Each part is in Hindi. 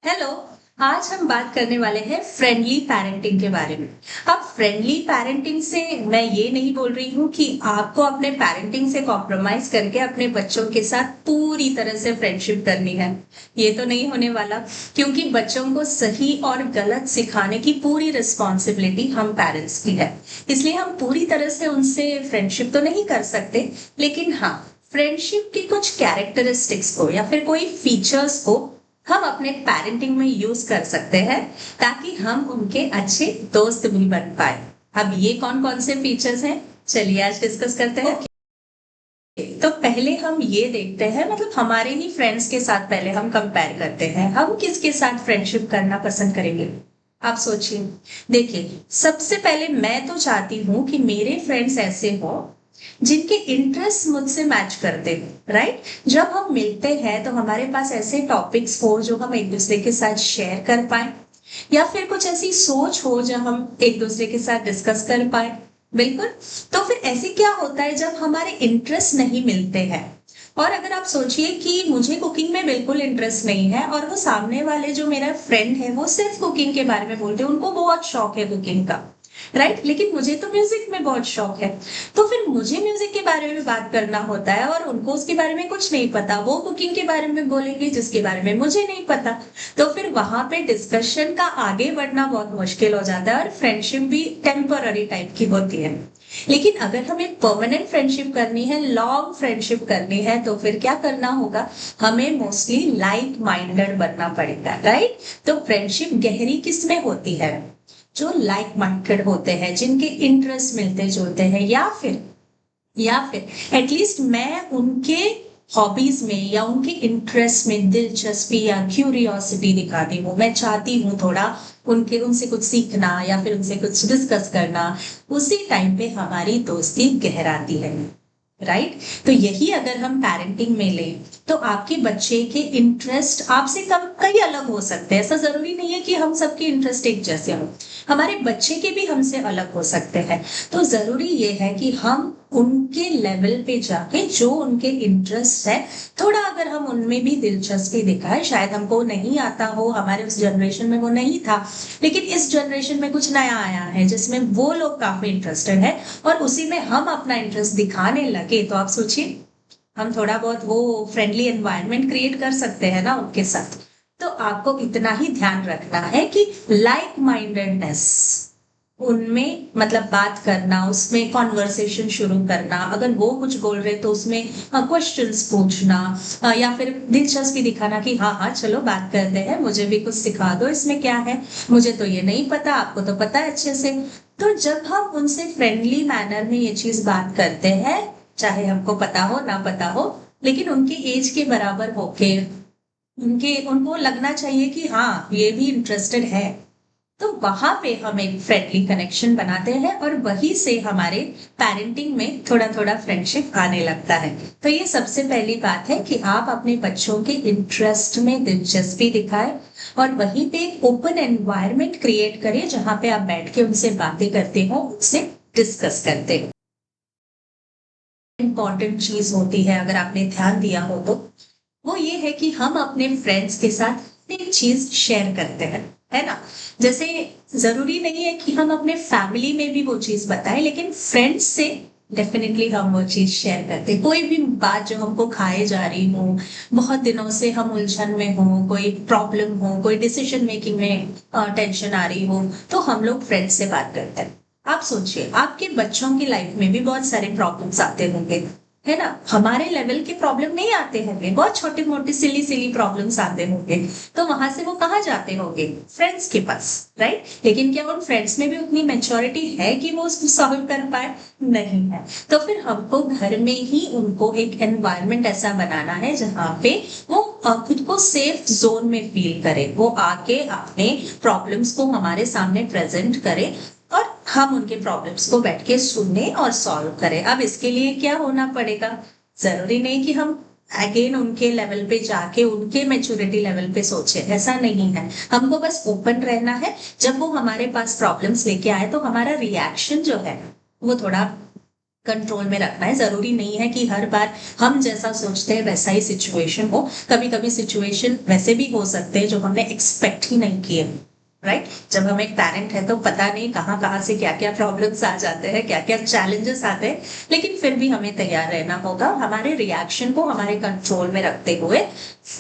हेलो। आज हम बात करने वाले हैं फ्रेंडली पेरेंटिंग के बारे में। अब फ्रेंडली पेरेंटिंग से मैं ये नहीं बोल रही हूँ कि आपको अपने पेरेंटिंग से कॉम्प्रोमाइज करके अपने बच्चों के साथ पूरी तरह से फ्रेंडशिप करनी है। ये तो नहीं होने वाला, क्योंकि बच्चों को सही और गलत सिखाने की पूरी रिस्पॉन्सिबिलिटी हम पेरेंट्स की है। इसलिए हम पूरी तरह से उनसे फ्रेंडशिप तो नहीं कर सकते, लेकिन हाँ, फ्रेंडशिप की कुछ कैरेक्टरिस्टिक्स को या फिर कोई फीचर्स को हम अपने पेरेंटिंग में यूज कर सकते हैं, ताकि हम उनके अच्छे दोस्त भी बन पाए। अब ये कौन कौन से फीचर्स हैं, चलिए आज डिस्कस करते हैं। तो पहले हम ये देखते हैं, मतलब हमारे ही फ्रेंड्स के साथ पहले हम कंपेयर करते हैं, हम किसके साथ फ्रेंडशिप करना पसंद करेंगे। आप सोचिए, देखिए, सबसे पहले मैं तो चाहती हूँ कि मेरे फ्रेंड्स ऐसे हो जिनके इंटरेस्ट मुझसे मैच करते हो। राइट, जब हम मिलते हैं तो हमारे पास ऐसे टॉपिक्स हो जो हम एक दूसरे के साथ शेयर कर पाए, या फिर कुछ ऐसी सोच हो जो हम एक दूसरे के साथ डिस्कस कर पाए। बिल्कुल। तो फिर ऐसे क्या होता है जब हमारे इंटरेस्ट नहीं मिलते हैं। और अगर आप सोचिए कि मुझे कुकिंग में बिल्कुल इंटरेस्ट नहीं है और वो सामने वाले जो मेरा फ्रेंड है वो सिर्फ कुकिंग के बारे में बोलते हैं, उनको बहुत शौक है कुकिंग का। राइट, लेकिन मुझे तो म्यूजिक में बहुत शौक है। तो फिर मुझे म्यूजिक के बारे में बात करना होता है और उनको उसके बारे में कुछ नहीं पता, वो कुकिंग के बारे में बोलेंगे जिसके बारे में मुझे नहीं पता। तो फिर वहां पे डिस्कशन का आगे बढ़ना बहुत मुश्किल हो जाता है और फ्रेंडशिप भी टेम्पररी टाइप की होती है। लेकिन अगर हमें परमानेंट फ्रेंडशिप करनी है, लॉन्ग फ्रेंडशिप करनी है, तो फिर क्या करना होगा, हमें मोस्टली लाइक माइंडेड बनना पड़ेगा। राइट, तो फ्रेंडशिप गहरी किस में होती है, जो लाइक माइंडेड होते हैं, जिनके इंटरेस्ट मिलते जुलते हैं, या फिर एटलीस्ट मैं उनके हॉबीज में या उनके इंटरेस्ट में दिलचस्पी या क्यूरियोसिटी दिखाती हूँ। मैं चाहती हूँ थोड़ा उनके उनसे कुछ सीखना या फिर उनसे कुछ डिस्कस करना। उसी टाइम पे हमारी दोस्ती गहराती है। राइट, तो यही अगर हम पेरेंटिंग में लें तो आपके बच्चे के इंटरेस्ट आपसे कम कई अलग हो सकते हैं। ऐसा जरूरी नहीं है कि हम सबके इंटरेस्ट एक जैसे हों, हमारे बच्चे के भी हमसे अलग हो सकते हैं। तो जरूरी ये है कि हम उनके लेवल पे जाके जो उनके इंटरेस्ट है, थोड़ा अगर हम उनमें भी दिलचस्पी दिखाएं। शायद हमको नहीं आता हो, हमारे उस जनरेशन में वो नहीं था, लेकिन इस जनरेशन में कुछ नया आया है जिसमें वो लोग काफी इंटरेस्टेड है और उसी में हम अपना इंटरेस्ट दिखाने लगे, तो आप सोचिए, हम थोड़ा बहुत वो फ्रेंडली एनवायरनमेंट क्रिएट कर सकते हैं ना उनके साथ। तो आपको इतना ही ध्यान रखना है कि लाइक माइंडेडनेस उनमें, मतलब बात करना, उसमें कॉन्वर्सेशन शुरू करना, अगर वो कुछ बोल रहे तो उसमें क्वेश्चंस पूछना, या फिर दिलचस्पी दिखाना कि हाँ हाँ चलो बात करते हैं, मुझे भी कुछ सिखा दो, इसमें क्या है, मुझे तो ये नहीं पता, आपको तो पता है अच्छे से। तो जब हम उनसे फ्रेंडली मैनर में ये चीज बात करते हैं, चाहे हमको पता हो ना पता हो, लेकिन उनके एज के बराबर होके उनके उनको लगना चाहिए कि हाँ ये भी इंटरेस्टेड है, तो वहां पे हम एक फ्रेंडली कनेक्शन बनाते हैं और वहीं से हमारे पेरेंटिंग में थोड़ा थोड़ा फ्रेंडशिप आने लगता है। तो ये सबसे पहली बात है कि आप अपने बच्चों के इंटरेस्ट में दिलचस्पी दिखाएं और वहीं पे एक ओपन एनवायरनमेंट क्रिएट करें जहां पे आप बैठ के उनसे बातें करते हो, उनसे डिस्कस करते हो। इंपॉर्टेंट चीज होती है, अगर आपने ध्यान दिया हो तो, वो ये है कि हम अपने फ्रेंड्स के साथ एक चीज शेयर करते हैं, है ना। जैसे जरूरी नहीं है कि हम अपने फैमिली में भी वो चीज बताएं, लेकिन फ्रेंड्स से डेफिनेटली हम वो चीज शेयर करते हैं। कोई भी बात जो हमको खाए जा रही हो, बहुत दिनों से हम उलझन में हो, कोई प्रॉब्लम हो, कोई डिसीजन मेकिंग में टेंशन आ रही हो, तो हम लोग फ्रेंड्स से बात करते हैं। आप सोचिए, आपके बच्चों की लाइफ में भी बहुत सारे प्रॉब्लम्स आते होंगे, है ना। हमारे लेवल के प्रॉब्लम नहीं आते होंगे, बहुत छोटे मोटे सिली सिली प्रॉब्लम्स आते होंगे, तो वहां से वो कहाँ जाते होंगे, फ्रेंड्स के पास। राइट, लेकिन क्या उन फ्रेंड्स में भी उतनी मेच्योरिटी है कि वो उसको सॉल्व कर पाए, नहीं है। तो फिर हमको घर में ही उनको एक एनवायरनमेंट ऐसा बनाना है जहाँ पे वो खुद को सेफ जोन में फील करे, वो आके अपने प्रॉब्लम्स को हमारे सामने प्रेजेंट करे और हम उनके प्रॉब्लम्स को बैठ के सुने और सॉल्व करें। अब इसके लिए क्या होना पड़ेगा, जरूरी नहीं कि हम अगेन उनके लेवल पे जाके उनके मेच्योरिटी लेवल पे सोचे, ऐसा नहीं है। हमको बस ओपन रहना है। जब वो हमारे पास प्रॉब्लम्स लेके आए तो हमारा रिएक्शन जो है वो थोड़ा कंट्रोल में रखना है। जरूरी नहीं है कि हर बार हम जैसा सोचते हैं वैसा ही सिचुएशन हो। कभी कभी सिचुएशन वैसे भी हो सकते हैं जो हमने एक्सपेक्ट ही नहीं किए। राइट, जब हम एक पेरेंट है तो पता नहीं कहाँ कहाँ से क्या क्या प्रॉब्लम्स आ जाते हैं, क्या क्या चैलेंजेस आते हैं, लेकिन फिर भी हमें तैयार रहना होगा। हमारे रिएक्शन को हमारे कंट्रोल में रखते हुए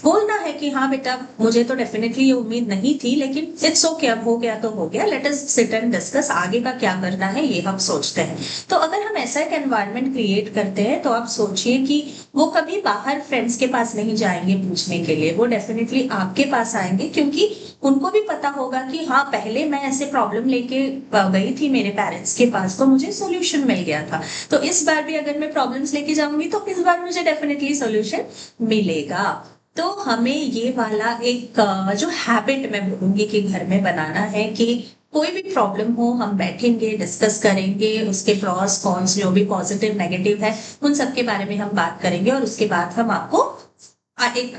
बोलना है कि हाँ बेटा, मुझे तो डेफिनेटली ये उम्मीद नहीं थी, लेकिन इट्स ओके, अब हो गया तो हो गया, let us sit and discuss, आगे का क्या करना है ये हम सोचते हैं। तो अगर हम ऐसा एक एनवायरनमेंट क्रिएट करते हैं तो आप सोचिए कि वो कभी बाहर फ्रेंड्स के पास नहीं जाएंगे पूछने के लिए, वो डेफिनेटली आपके पास आएंगे, क्योंकि उनको भी पता होगा कि हाँ पहले मैं ऐसे प्रॉब्लम लेके गई थी मेरे पेरेंट्स के पास तो मुझे सॉल्यूशन मिल गया था, तो इस बार भी अगर मैं प्रॉब्लम्स लेके जाऊंगी तो इस बार मुझे डेफिनेटली सॉल्यूशन मिलेगा। तो हमें ये वाला एक जो हैबिट मैं बोलूंगी कि घर में बनाना है कि कोई भी प्रॉब्लम हो हम बैठेंगे, डिस्कस करेंगे, उसके प्रॉस कॉन्स जो भी पॉजिटिव नेगेटिव है उन सब के बारे में हम बात करेंगे, और उसके बाद हम आपको एक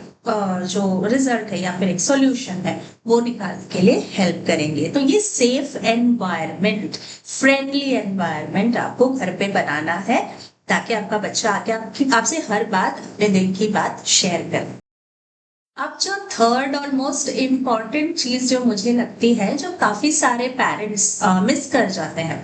जो रिजल्ट है या फिर एक सॉल्यूशन है वो निकालने के लिए हेल्प करेंगे। तो ये सेफ एनवायरनमेंट, फ्रेंडली एनवायरनमेंट आपको घर पे बनाना है, ताकि आपका बच्चा आके आपसे हर बात, अपने दिल की बात शेयर करे। अब जो थर्ड और मोस्ट इम्पॉर्टेंट चीज जो मुझे लगती है, जो काफी सारे पेरेंट्स मिस कर जाते हैं,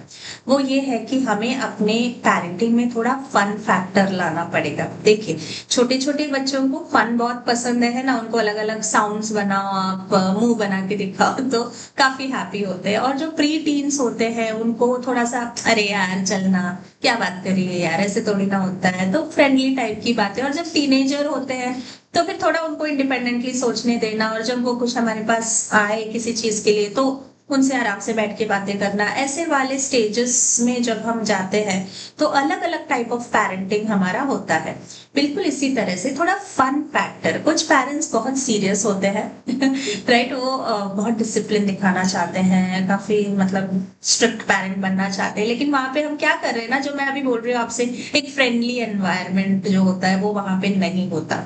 वो ये है कि हमें अपने पेरेंटिंग में थोड़ा फन फैक्टर लाना पड़ेगा। देखिए, छोटे छोटे बच्चों को फन बहुत पसंद है ना, उनको अलग अलग साउंड्स बनाओ, आप मुंह बना के दिखाओ तो काफी हैप्पी होते हैं। और जो प्री टीन्स होते हैं उनको थोड़ा सा, अरे यार चलना, क्या बात करिए यार, ऐसे थोड़ी ना होता है, तो फ्रेंडली टाइप की बातें। और जब टीनेजर होते हैं तो फिर थोड़ा उनको इंडिपेंडेंटली सोचने देना, और जब वो कुछ हमारे पास आए किसी चीज के लिए तो उनसे आराम से बैठ के बातें करना। ऐसे वाले स्टेजेस में जब हम जाते हैं तो अलग अलग टाइप ऑफ पेरेंटिंग हमारा होता है। बिल्कुल इसी तरह से थोड़ा फन फैक्टर, कुछ पेरेंट्स बहुत सीरियस होते हैं राइट, वो बहुत डिसिप्लिन दिखाना चाहते हैं, काफी मतलब स्ट्रिक्ट पेरेंट बनना चाहते हैं, लेकिन वहां पे हम क्या कर रहे हैं ना, जो मैं अभी बोल रही हूँ आपसे, एक फ्रेंडली एनवायरनमेंट जो होता है वो वहां पे नहीं होता।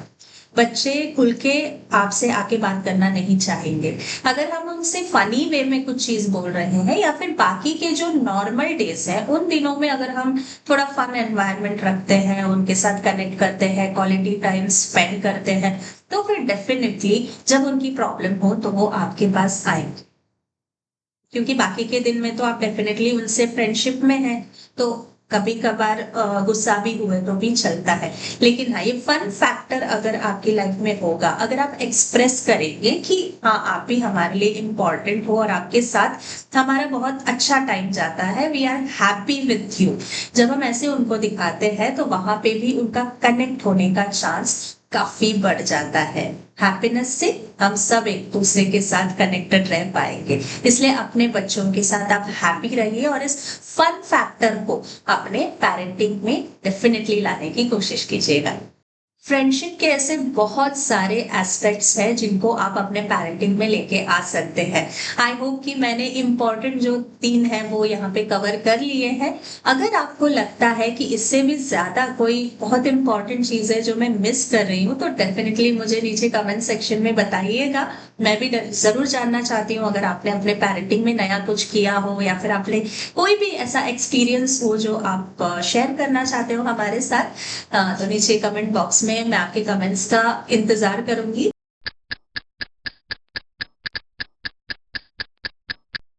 बच्चे खुल के आपसे आके बात करना नहीं चाहेंगे। अगर हम उनसे फनी वे में कुछ चीज बोल रहे हैं, या फिर बाकी के जो नॉर्मल डेज है उन दिनों में अगर हम थोड़ा फन एनवायरनमेंट रखते हैं, उनके साथ कनेक्ट करते हैं, क्वालिटी टाइम स्पेंड करते हैं, तो फिर डेफिनेटली जब उनकी प्रॉब्लम हो तो वो आपके पास आएंगे। क्योंकि बाकी के दिन में तो आप डेफिनेटली उनसे फ्रेंडशिप में हैं, तो कभी कभार गुस्सा भी हुए तो भी चलता है। लेकिन हाँ, ये फन फैक्टर अगर आपकी लाइफ में होगा, अगर आप एक्सप्रेस करेंगे कि हाँ आप भी हमारे लिए इम्पोर्टेंट हो और आपके साथ हमारा बहुत अच्छा टाइम जाता है, we are happy with you, जब हम ऐसे उनको दिखाते हैं तो वहां पे भी उनका कनेक्ट होने का चांस काफी बढ़ जाता है। हैप्पीनेस से हम सब एक दूसरे के साथ कनेक्टेड रह पाएंगे। इसलिए अपने बच्चों के साथ आप हैप्पी रहिए और इस फन फैक्टर को अपने पेरेंटिंग में डेफिनेटली लाने की कोशिश कीजिएगा। फ्रेंडशिप के ऐसे बहुत सारे एस्पेक्ट्स हैं जिनको आप अपने पेरेंटिंग में लेके आ सकते हैं। आई होप कि मैंने इम्पोर्टेंट जो 3 है वो यहाँ पे कवर कर लिए हैं। अगर आपको लगता है कि इससे भी ज्यादा कोई बहुत इम्पोर्टेंट चीज है जो मैं मिस कर रही हूँ, तो डेफिनेटली मुझे नीचे कमेंट सेक्शन में बताइएगा। मैं भी जरूर जानना चाहती हूँ, अगर आपने अपने पेरेंटिंग में नया कुछ किया हो या फिर आपने कोई भी ऐसा एक्सपीरियंस हो जो आप शेयर करना चाहते हो हमारे साथ, तो नीचे कमेंट बॉक्स में मैं आपके कमेंट्स का इंतजार करूंगी।